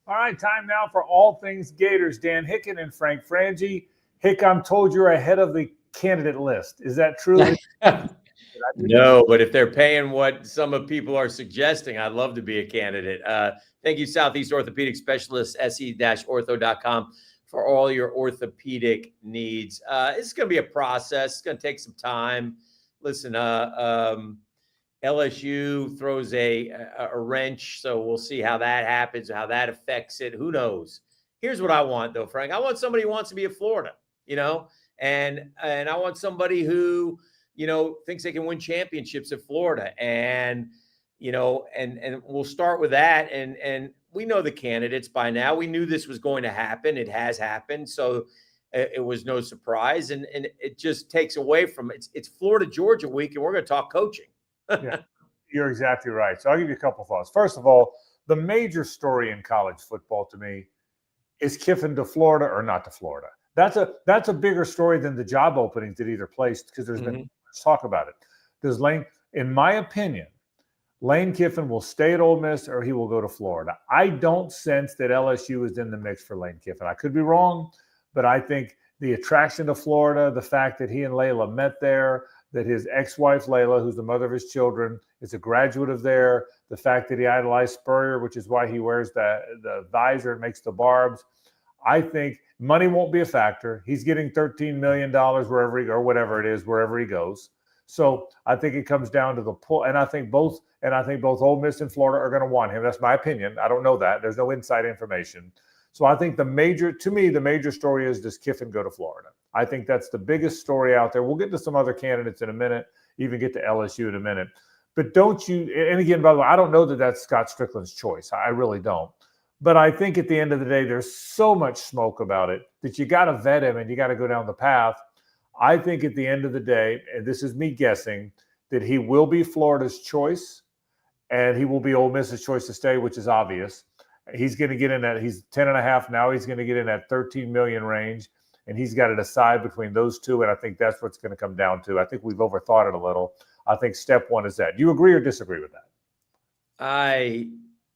All right, time now for all things Gators. Dan Hicken and Frank Frangie. Hick, I'm told you're ahead of the candidate list. Is that true? No, but if they're paying what some of people are suggesting, I'd love to be a candidate. Thank you, Southeast Orthopedic Specialist, se-ortho.com, for all your orthopedic needs. It's going to be a process. It's going to take some time. Listen, LSU throws a wrench, so we'll see how that happens, how that affects it. Who knows? Here's what I want, though, Frank. I want somebody who wants to be at Florida, and I want somebody who thinks they can win championships at Florida. And we'll start with that. And we know the candidates by now. We knew this was going to happen. It has happened. So it was no surprise. And it just takes away from it's Florida, Georgia week, and we're going to talk coaching. Yeah, you're exactly right. So I'll give you a couple thoughts. First of all, the major story in college football to me is Kiffin to Florida or not to Florida. That's a bigger story than the job openings at either place, because there's been much talk about it. Does Lane, in my opinion, Lane Kiffin will stay at Ole Miss or he will go to Florida? I don't sense that LSU is in the mix for Lane Kiffin. I could be wrong, but I think the attraction to Florida, the fact that he and Layla met there, that his ex-wife Layla, who's the mother of his children, is a graduate of there, the fact that he idolized Spurrier, which is why he wears the visor and makes the barbs. I think money won't be a factor. He's getting $13 million wherever he, or whatever it is, wherever he goes. So I think it comes down to the pull, and I think both Ole Miss and Florida are going to want him. That's my opinion. I don't know that. There's no inside information. So I think the major story is, does Kiffin go to Florida? I think that's the biggest story out there. We'll get to some other candidates in a minute, even get to LSU in a minute. But don't you, and again, by the way, I don't know that that's Scott Strickland's choice. I really don't. But I think at the end of the day, there's so much smoke about it that you got to vet him and you got to go down the path. I think at the end of the day, and this is me guessing, that he will be Florida's choice and he will be Ole Miss's choice to stay, which is obvious. He's going to get in that, he's 10.5 now. He's going to get in that 13 million range, and he's got to decide between those two. And I think that's what's going to come down to. I think we've overthought it a little. I think step one is that. Do you agree or disagree with that? I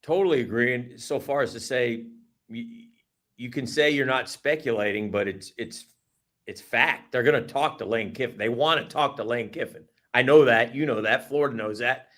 totally agree. And so far as to say, you can say you're not speculating, but it's fact. They're going to talk to Lane Kiffin. They want to talk to Lane Kiffin. I know that. You know that. Florida knows that.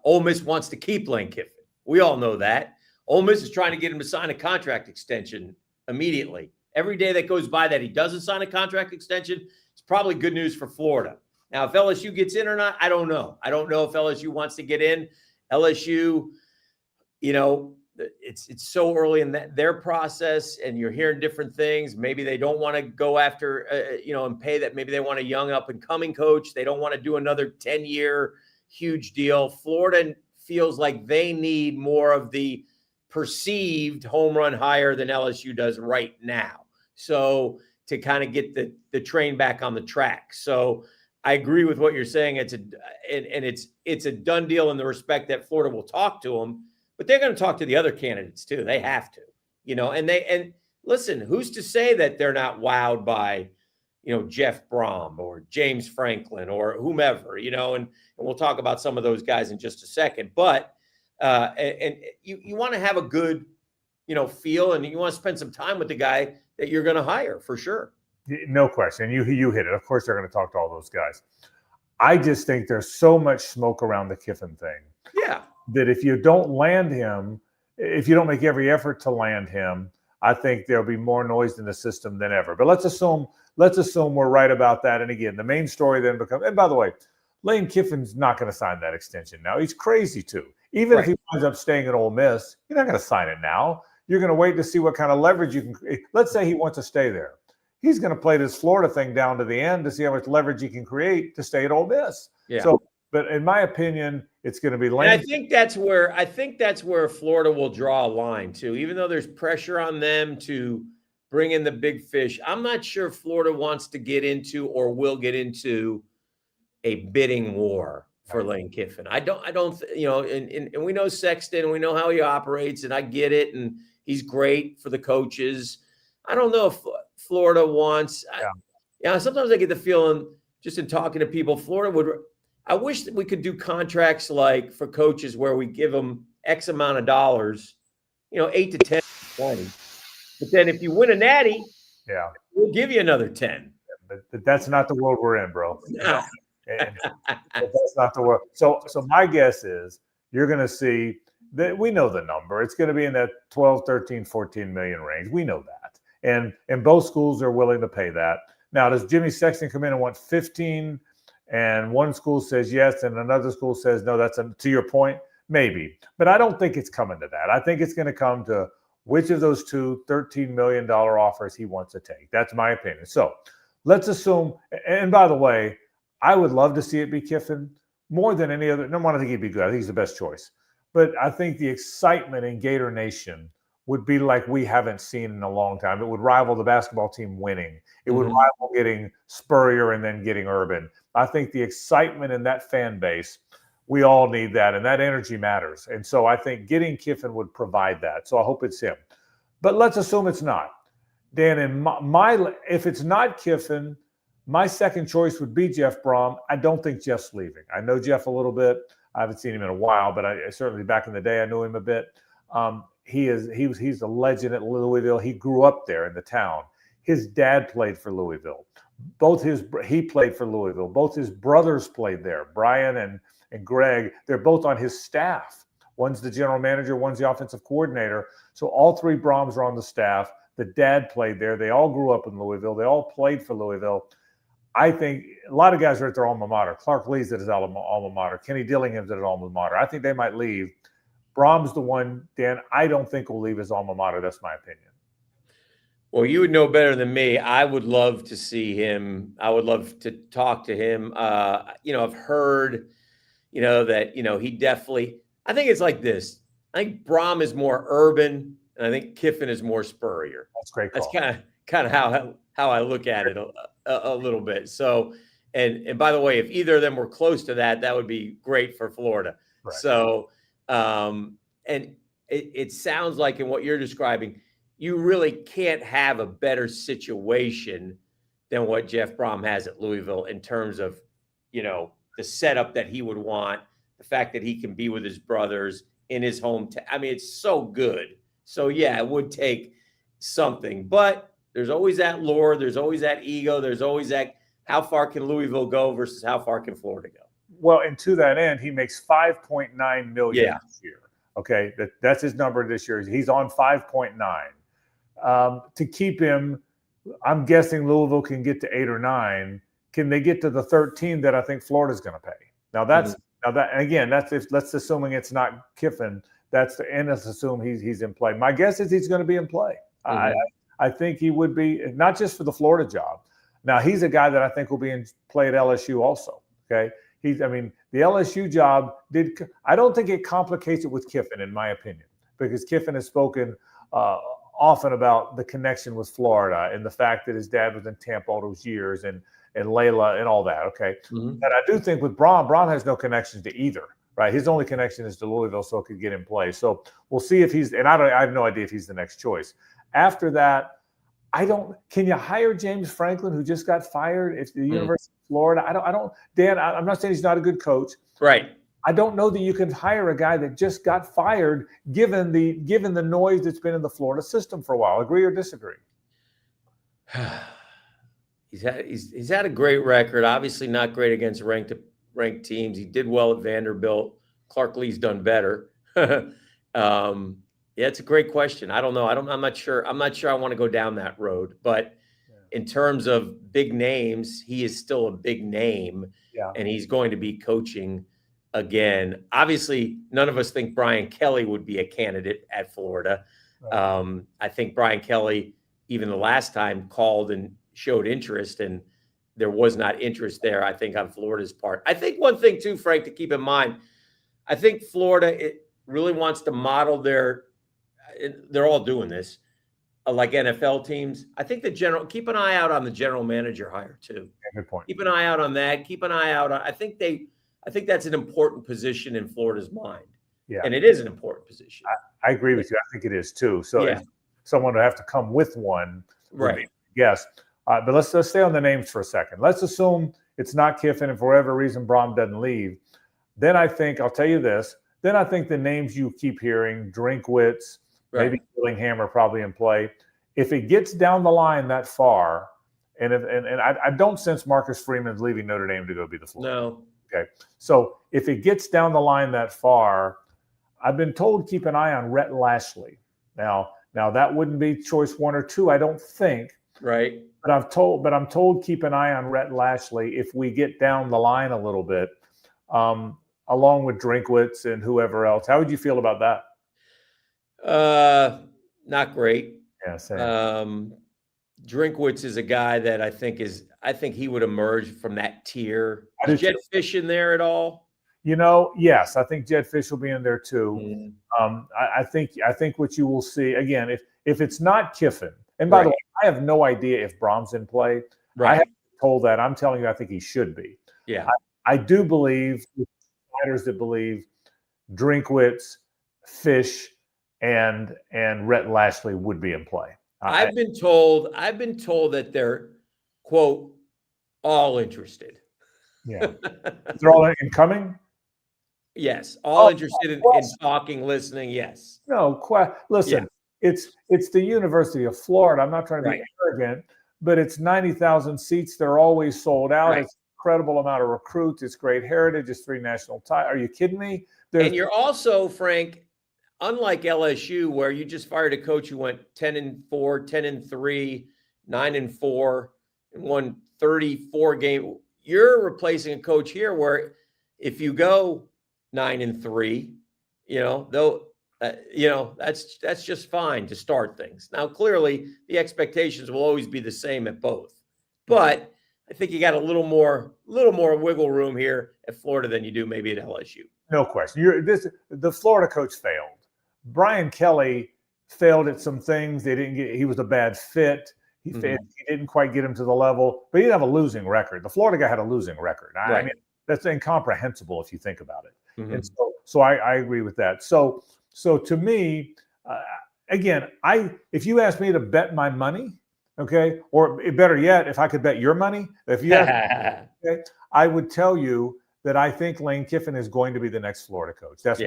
Ole Miss wants to keep Lane Kiffin. We all know that. Ole Miss is trying to get him to sign a contract extension immediately. Every day that goes by that he doesn't sign a contract extension, it's probably good news for Florida. Now, if LSU gets in or not, I don't know. I don't know if LSU wants to get in. LSU, it's so early in their process, and you're hearing different things. Maybe they don't want to go after, and pay that. Maybe they want a young up-and-coming coach. They don't want to do another 10-year huge deal. Florida feels like they need more of the perceived home run higher than LSU does right now. So to kind of get the train back on the track. So I agree with what you're saying. It's a done deal in the respect that Florida will talk to them, but they're going to talk to the other candidates too. They have to, and listen, who's to say that they're not wowed by, Jeff Brom or James Franklin or whomever, and we'll talk about some of those guys in just a second, but and you want to have a good, feel, and you want to spend some time with the guy that you're going to hire for sure. No question. You hit it. Of course, they're going to talk to all those guys. I just think there's so much smoke around the Kiffin thing. Yeah. That if you don't land him, if you don't make every effort to land him, I think there'll be more noise in the system than ever. But let's assume we're right about that. And again, the main story then becomes, and by the way, Lane Kiffin's not going to sign that extension now. He's crazy to. Even if he winds up staying at Ole Miss, you're not going to sign it now. You're going to wait to see what kind of leverage you can create. Let's say he wants to stay there. He's going to play this Florida thing down to the end to see how much leverage he can create to stay at Ole Miss. Yeah. So, but in my opinion, it's going to be Lane. And I think that's where Florida will draw a line too. Even though there's pressure on them to bring in the big fish, I'm not sure Florida wants to get into or will get into a bidding war for Lane Kiffin. I don't, and we know Sexton, and we know how he operates, and I get it, and he's great for the coaches. I don't know if Florida wants. Sometimes I get the feeling, just in talking to people, Florida would. I wish that we could do contracts like for coaches where we give them X amount of dollars, 8 to 10, 20. But then if you win a natty, Yeah. we'll give you another 10. But that's not the world we're in, bro. No. And that's not the world. So my guess is you're going to see that we know the number. It's going to be in that 12, 13, 14 million range. We know that. And both schools are willing to pay that. Now, does Jimmy Sexton come in and want 15 and one school says yes and another school says no? To your point, maybe. But I don't think it's coming to that. I think it's going to come to which of those two $13 million offers he wants to take. That's my opinion. So let's assume, and by the way, I would love to see it be Kiffin more than any other. No, I think he'd be good. I think he's the best choice. But I think the excitement in Gator Nation would be like we haven't seen in a long time. It would rival the basketball team winning. It would rival getting Spurrier and then getting Urban. I think the excitement in that fan base, we all need that, and that energy matters. And so I think getting Kiffin would provide that. So I hope it's him. But let's assume it's not. Dan, in if it's not Kiffin, my second choice would be Jeff Brom. I don't think Jeff's leaving. I know Jeff a little bit. I haven't seen him in a while, but I certainly back in the day I knew him a bit. He's a legend at Louisville. He grew up there in the town. His dad played for Louisville. He played for Louisville. Both his brothers played there. Brian and Greg, they're both on his staff. One's the general manager, one's the offensive coordinator. So all three Broms are on the staff. The dad played there. They all grew up in Louisville. They all played for Louisville. I think a lot of guys are at their alma mater. Clark Lee's at his alma mater. Kenny Dillingham's at his alma mater. I think they might leave. Brom's the one, Dan, I don't think will leave his alma mater. That's my opinion. Well, you would know better than me. I would love to see him. I would love to talk to him. I've heard, that, he definitely, I think it's like this. I think Brom is more urban, and I think Kiffin is more Spurrier. That's great. That's kind of how I look at it a little bit. So, and by the way, if either of them were close to that, that would be great for Florida. Right. So, and it sounds like in what you're describing, you really can't have a better situation than what Jeff Brom has at Louisville in terms of, the setup that he would want, the fact that he can be with his brothers in his hometown. I mean, it's so good. So yeah, it would take something, but there's always that lure. There's always that ego. There's always that, how far can Louisville go versus how far can Florida go? Well, and to that end, he makes $5.9 million this year. Okay, that's his number this year. He's on 5.9. To keep him, I'm guessing Louisville can get to 8 or 9. Can they get to the 13 that I think Florida's going to pay? Now that's let's assuming it's not Kiffin. Let's assume he's in play. My guess is he's going to be in play. I think he would be, not just for the Florida job. Now he's a guy that I think will be in play at LSU also. Okay. The LSU job I don't think it complicates it with Kiffin, in my opinion, because Kiffin has spoken often about the connection with Florida and the fact that his dad was in Tampa all those years and Layla and all that. Okay. But I do think with Brom has no connections to either, right? His only connection is to Louisville, so it could get in play. So we'll see if I have no idea if he's the next choice. After that, can you hire James Franklin, who just got fired at the University of Florida? Dan, I'm not saying he's not a good coach. Right. I don't know that you can hire a guy that just got fired given the noise that's been in the Florida system for a while. Agree or disagree? He's had a great record. Obviously not great against ranked teams. He did well at Vanderbilt. Clark Lee's done better. Yeah, it's a great question. I don't know. I'm not sure. I'm not sure I want to go down that road. But in terms of big names, he is still a big name, and he's going to be coaching again. Obviously, none of us think Brian Kelly would be a candidate at Florida. Right. I think Brian Kelly, even the last time, called and showed interest, and there was not interest there, I think, on Florida's part. I think one thing, too, Frank, to keep in mind, I think Florida really wants to model they're all doing this, like NFL teams. I think keep an eye out on the general manager hire, too. Good point. Keep an eye out on that. Keep an eye out on, I think that's an important position in Florida's mind. Yeah. And it is an important position. I agree with you. I think it is, too. So if someone would have to come with one. Right. Yes. But let's stay on the names for a second. Let's assume it's not Kiffin, and for whatever reason Brom doesn't leave. Then I think, I'll tell you this, then I think the names you keep hearing, Drinkwitz, Right. Maybe Dillingham are probably in play. If it gets down the line that far, and I don't sense Marcus Freeman's leaving Notre Dame to go be the Florida. No. Okay. So if it gets down the line that far, I've been told keep an eye on Rhett Lashley. Now that wouldn't be choice 1 or 2, I don't think. Right. But I'm told keep an eye on Rhett Lashley if we get down the line a little bit, along with Drinkwitz and whoever else. How would you feel about that? Not great. Yeah, same. Drinkwitz is a guy that I think he would emerge from that tier. I do Is Jed too. Fish in there at all? Yes, I think Jed Fish will be in there too. I think what you will see again, if it's not Kiffin, and by the way, I have no idea if Brom's in play. Right. I haven't been told that. I'm telling you, I think he should be. Yeah. I do believe fighters that believe Drinkwitz, Fish, and Rhett Lashley would be in play. I've been told that they're, quote, all interested. Yeah. They're all incoming? Yes. All interested in talking, listening. Yes. No, listen, it's the University of Florida. I'm not trying to be arrogant, but it's 90,000 seats. They're always sold out. It's an incredible amount of recruits. It's great heritage. It's 3 national titles. Are you kidding me? And you're also, Frank, unlike LSU, where you just fired a coach who went 10-4, 10-3, 9-4, and won 34 games. You're replacing a coach here where if you go 9-3, that's just fine to start things. Now, clearly, the expectations will always be the same at both, but I think you got a little more wiggle room here at Florida than you do maybe at LSU. No question. The Florida coach failed. Brian Kelly failed at some things. He was a bad fit. He didn't quite get him to the level, but he didn't have a losing record. The Florida guy had a losing record. I mean, that's incomprehensible if you think about it. And so I agree with that. So to me, again, if you ask me to bet my money, okay, or better yet, if I could bet your money, I would tell you that I think Lane Kiffin is going to be the next Florida coach. That's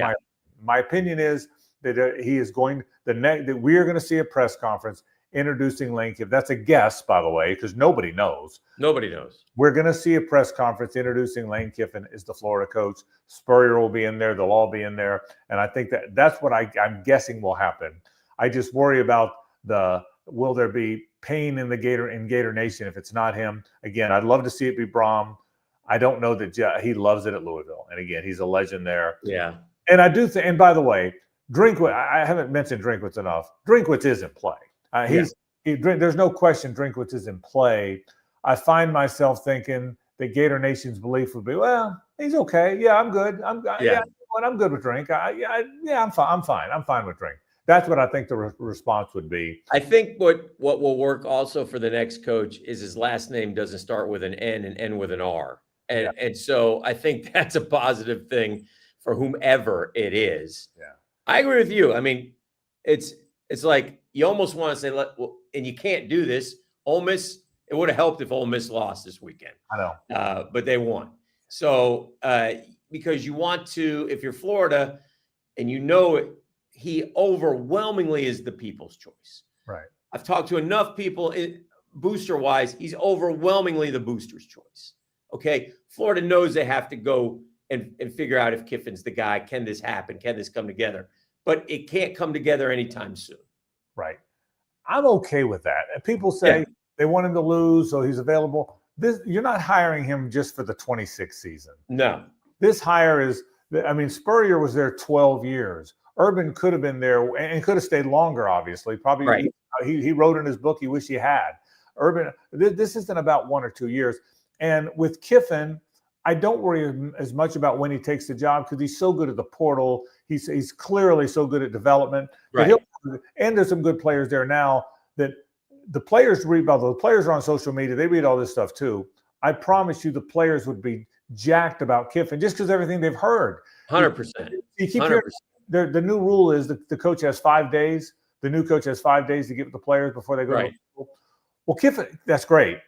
my opinion is that he is going that we are going to see a press conference introducing Lane Kiffin. That's a guess, by the way, because nobody knows. Nobody knows. We're going to see a press conference introducing Lane Kiffin as the Florida coach. Spurrier will be in there. They'll all be in there. And I think that's what I'm guessing will happen. I just worry about will there be pain in Gator Nation if it's not him? Again, I'd love to see it be Brom. I don't know that he loves it at Louisville. And again, he's a legend there. Yeah. And I do think, and by the way, Drinkwitz, I haven't mentioned Drinkwitz enough. Drinkwitz is in play. There's no question Drinkwitz is in play. I find myself thinking that Gator Nation's belief would be, well, he's okay. Yeah, I'm good. I'm good with Drink. I'm fine. I'm fine with Drink. That's what I think the response would be. I think what will work also for the next coach is his last name doesn't start with an N and end with an R. And so I think that's a positive thing for whomever it is. Yeah. I agree with you. I mean, it's like you almost want to say, and you can't do this. Ole Miss, it would have helped if Ole Miss lost this weekend. I know. But they won. So because you want to, if you're Florida and he overwhelmingly is the people's choice. Right. I've talked to enough people booster-wise. He's overwhelmingly the booster's choice. Okay. Florida knows they have to go and figure out if Kiffin's the guy. Can this happen? Can this come together? But it can't come together anytime soon. Right. I'm okay with that. And people say they want him to lose, so he's available. You're not hiring him just for the 26th season. No. This hire is, Spurrier was there 12 years. Urban could have been there and could have stayed longer, obviously. Probably he wrote in his book he wished he had. Urban, this isn't about 1 or 2 years. And with Kiffin, I don't worry as much about when he takes the job because he's so good at the portal. He's clearly so good at development. Right. And there's some good players there now that the players read about. The players are on social media. They read all this stuff too. I promise you the players would be jacked about Kiffin just because everything they've heard. 100%. You keep hearing, the new rule is that the coach has 5 days. The new coach has 5 days to get with the players before they go to school. Well, Kiffin, that's great.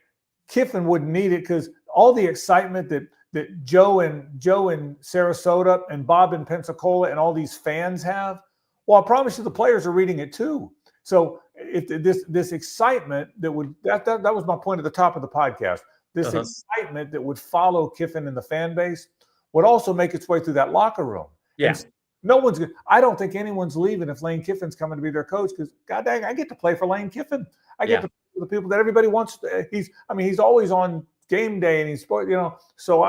Kiffin wouldn't need it because all the excitement that Joe in Sarasota and Bob in Pensacola and all these fans have, Well, I promise you, the players are reading it too. So if this excitement that was my point at the top of the podcast. This excitement that would follow Kiffin and the fan base would also make its way through that locker room. Yeah. And I don't think anyone's leaving if Lane Kiffin's coming to be their coach, because God dang, I get to play for Lane Kiffin. I get to play for the people that everybody wants. He's always on game day, and so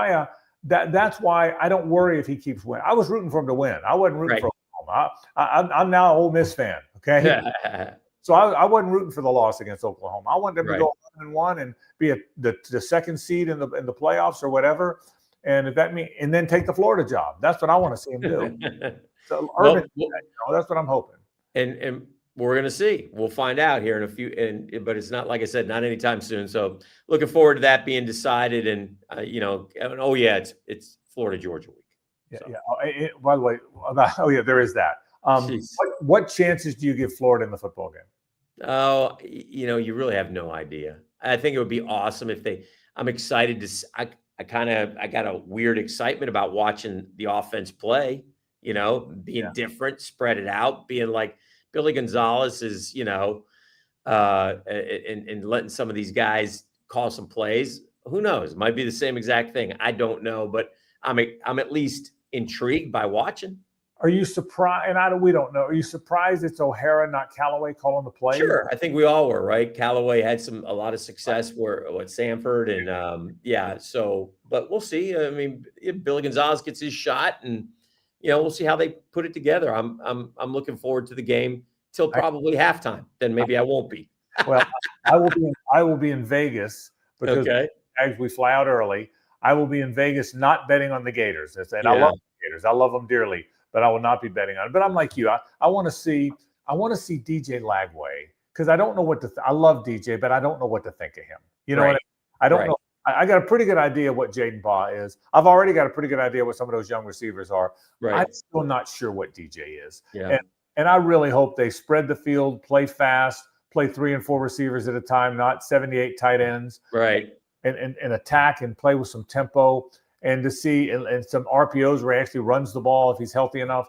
that's why I don't worry if he keeps winning. I was rooting for him to win. I wasn't rooting for Oklahoma. I'm now an Ole Miss fan. Okay. So I wasn't rooting for the loss against Oklahoma. I wanted them to go 1-1 and be the second seed in the playoffs or whatever. And if that means, and then take the Florida job. That's what I want to see him do. So Urban, that's what I'm hoping. And we're going to see. We'll find out here in a few. But it's not, like I said, not anytime soon. So looking forward to that being decided. And it's Florida Georgia week. By the way, there is that. What chances do you give Florida in the football game? Oh, you really have no idea. I think it would be awesome if I'm excited to. I got a weird excitement about watching the offense play. Being different, spread it out, being like Billy Gonzalez is, and letting some of these guys call some plays. Who knows? It might be the same exact thing. I don't know, but I'm at least intrigued by watching. Are you surprised? And we don't know. Are you surprised it's O'Hara, not Callaway, calling the play? Sure, I think we all were, right? Callaway had a lot of success with Sanford, and So, but we'll see. I mean, if Billy Gonzalez gets his shot, and we'll see how they put it together. I'm looking forward to the game till probably halftime. Then maybe I won't be. Well, I will be in Vegas because we fly out early. I will be in Vegas, not betting on the Gators. And I love the Gators. I love them dearly. But I will not be betting on it. But I'm like you. I want to see DJ Lagway, because I don't know what to. I love DJ, but I don't know what to think of him. You know what I mean? I don't know. I got a pretty good idea what Jaden Baugh is. I've already got a pretty good idea what some of those young receivers are. Right. I'm still not sure what DJ is. Yeah. And I really hope they spread the field, play fast, play 3 and 4 receivers at a time, not 78 tight ends. Right. And attack and play with some tempo. And to see and some RPOs where he actually runs the ball if he's healthy enough.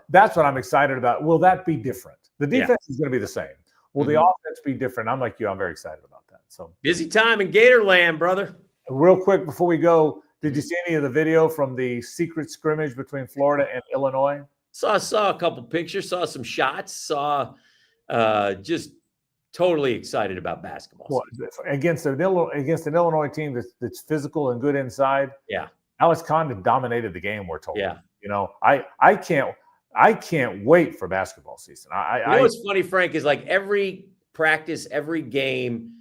That's what I'm excited about. Will that be different? The defense is going to be the same. Will the offense be different? I'm like you. I'm very excited about that. So busy time in Gatorland, brother. Real quick before we go, did you see any of the video from the secret scrimmage between Florida and Illinois? Saw a couple pictures. Saw some shots. Saw just totally excited about basketball. Well, against an Illinois team that's physical and good inside. Yeah, Alex Condon dominated the game. We're told. Yeah, I can't wait for basketball season. What's funny, Frank, is like every practice, every game,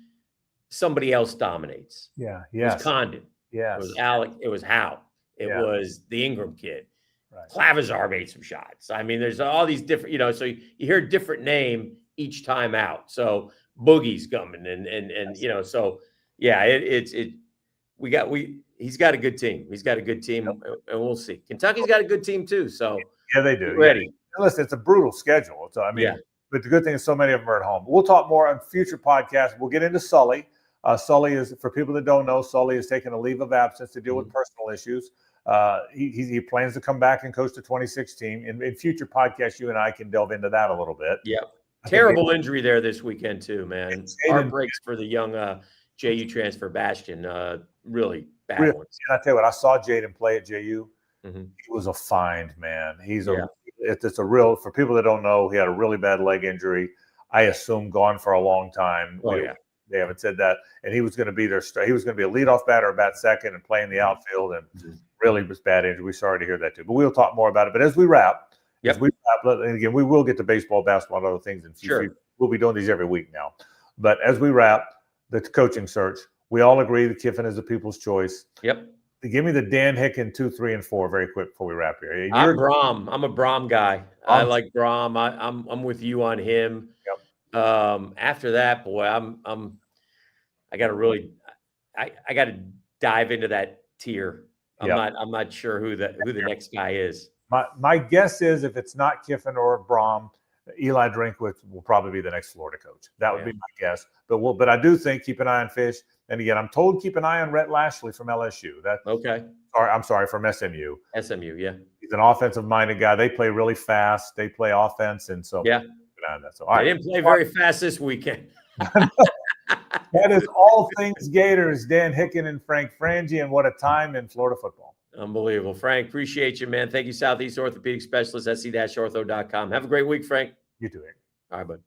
somebody else dominates. Yeah, It was Condon. Yes. It was Alec. It was Howe. It was the Ingram kid. Right. Clavazar made some shots. I mean, there's all these different. So you hear a different name each time out. So Boogie's coming and so he's got a good team. He's got a good team, and we'll see. Kentucky's got a good team too. So yeah, they do. Ready. Yeah. Listen, it's a brutal schedule. So but the good thing is so many of them are at home. We'll talk more on future podcasts. We'll get into Sully. Sully is, for people that don't know, Sully is taking a leave of absence to deal with personal issues. He plans to come back and coach the 2016. In future podcasts, you and I can delve into that a little bit. Yeah. Terrible injury there this weekend too, man. Heartbreaks for the young JU transfer Bastion. Really bad ones. And I tell you what, I saw Jaden play at JU. Mm-hmm. He was a find, man. It's a real, for people that don't know, he had a really bad leg injury. I assume gone for a long time. They haven't said that. And he was going to be he was going to be a leadoff batter, or bat second, and play in the outfield. And really was bad injury. We're sorry to hear that too. But we'll talk more about it. But as we wrap, and again, we will get to baseball, basketball, and other things in future. Sure. We'll be doing these every week now. But as we wrap the coaching search, we all agree that Kiffin is the people's choice. Yep. Give me the Dan Hicken 2, 3, and 4 very quick before we wrap here. I'm Braum. I'm a Braum guy. I like Braum. I'm with you on him. Yep. After that, boy, I got to dive into that tier. I'm not sure who the next guy is. My guess is if it's not Kiffin or Braum, Eli Drinkwitz will probably be the next Florida coach. That would Yeah. be my guess. But I do think keep an eye on Fish. And again, I'm told keep an eye on Rhett Lashley from LSU. Okay. I'm sorry, from SMU. SMU, yeah. He's an offensive-minded guy. They play really fast. They play offense, and so Yeah. keep an eye on that. So all They right. didn't play very fast this weekend. That is all things Gators. Dan Hicken and Frank Frangie, and what a time in Florida football. Unbelievable. Frank, appreciate you, man. Thank you, Southeast Orthopedic Specialist, sc-ortho.com. Have a great week, Frank. You too, Eric. All right, bud.